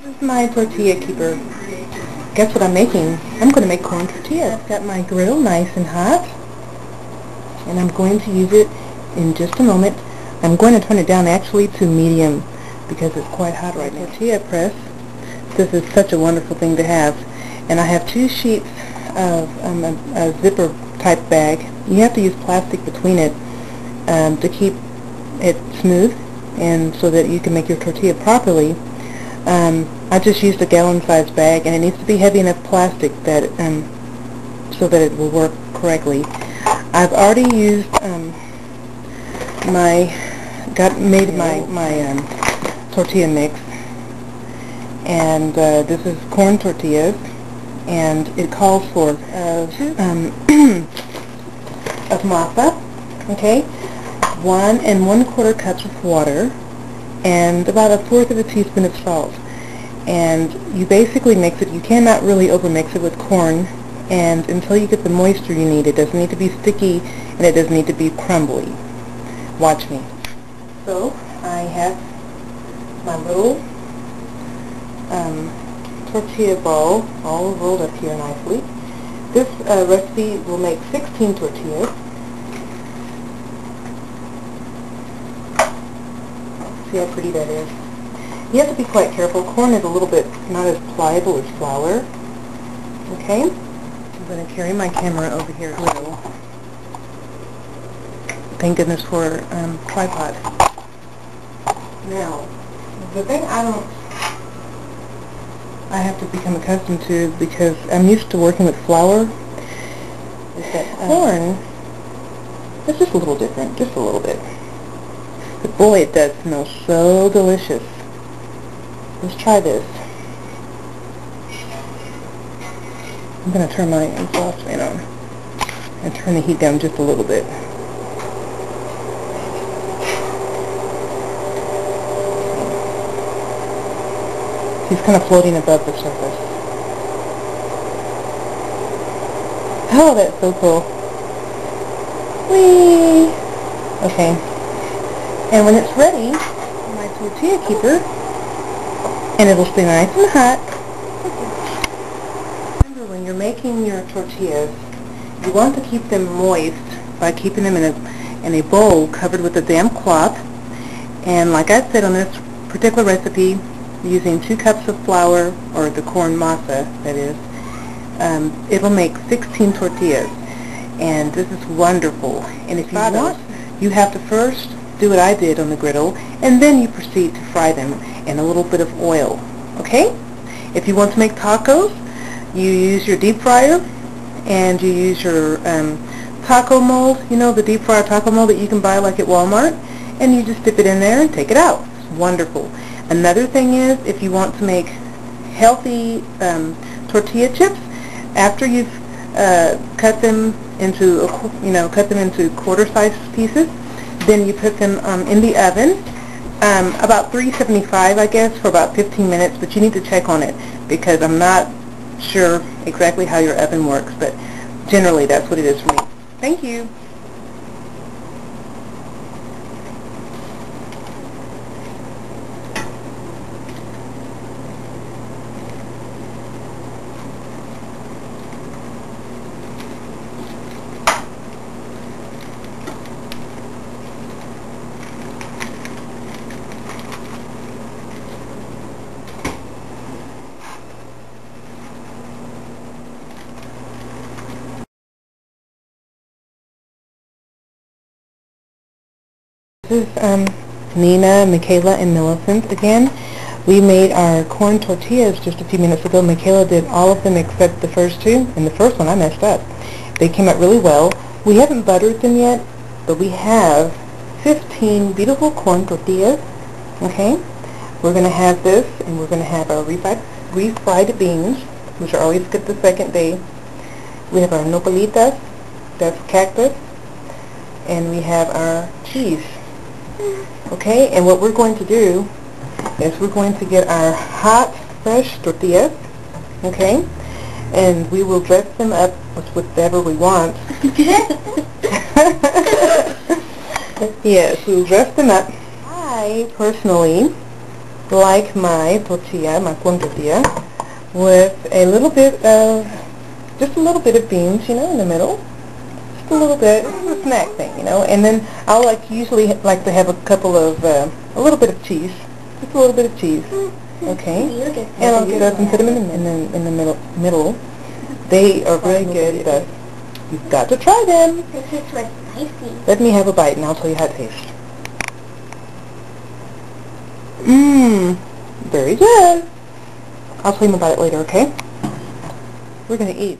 This is my tortilla keeper. Guess what I'm making? I'm going to make corn tortillas. I've got my griddle nice and hot, and I'm going to use it in just a moment. I'm going to turn it down actually to medium because it's quite hot right now. Tortilla press. This is such a wonderful thing to have. And I have 2 sheets of a zipper type bag. You have to use plastic between it to keep it smooth and so that you can make your tortilla properly. I just used a gallon-sized bag, and it needs to be heavy enough plastic that so that it will work correctly. I've already used my tortilla mix, and this is corn tortillas, and it calls for of masa, okay, 1 1/4 cups of water, and about 1/4 of a teaspoon of salt. And you basically mix it. You cannot really overmix it with corn, and until you get the moisture you need. It doesn't need to be sticky, and it doesn't need to be crumbly. Watch me. So I have my little tortilla ball all rolled up here nicely. This recipe will make 16 tortillas. See how pretty that is. You have to be quite careful. Corn is a little bit not as pliable as flour. Okay? I'm going to carry my camera over here. Thank goodness for tripod. Now, the thing I have to become accustomed to, because I'm used to working with flour, is that corn is just a little different, just a little bit. But boy, it does smell so delicious. Let's try this. I'm going to turn my exhaust fan on and turn the heat down just a little bit. He's kind of floating above the surface. Oh, that's so cool. Whee! Okay. And when it's ready, my tortilla keeper, and it'll stay nice and hot. Remember, when you're making your tortillas, you want to keep them moist by keeping them in a bowl covered with a damp cloth. And like I said on this particular recipe, using 2 cups of flour, or the corn masa, that is, it'll make 16 tortillas. And this is wonderful. And if you want, you have to first do what I did on the griddle, and then you proceed to fry them in a little bit of oil. Okay? If you want to make tacos, you use your deep fryer, and you use your taco mold, you know, the deep fryer taco mold that you can buy like at Walmart, and you just dip it in there and take it out. It's wonderful. Another thing is, if you want to make healthy tortilla chips, after you've cut them into quarter-sized pieces, then you put them in the oven, about 375, I guess, for about 15 minutes, but you need to check on it because I'm not sure exactly how your oven works, but generally that's what it is for me. Thank you. This is Nina, Michaela, and Millicent again. We made our corn tortillas just a few minutes ago. Michaela did all of them except the first 2, and the first one I messed up. They came out really well. We haven't buttered them yet, but we have 15 beautiful corn tortillas. Okay? We're going to have this, and we're going to have our refried beans, which are always good the second day. We have our nopalitas, that's cactus, and we have our cheese. Okay, and what we're going to do is we're going to get our hot, fresh tortillas, okay, and we will dress them up with whatever we want. Yes, we'll dress them up. I personally like my tortilla, my corn tortilla, with a little bit of, just a little bit of beans, you know, in the middle. Just a little bit. It's a snack thing, you know. And then I'll usually like to have a couple of, a little bit of cheese. Just a little bit of cheese. Okay? And I'll get those and put them in the middle. They are very good, but you've got to try them. It tastes like spicy. Let me have a bite and I'll tell you how it tastes. Mmm, very good. I'll tell you about it later, okay? We're going to eat.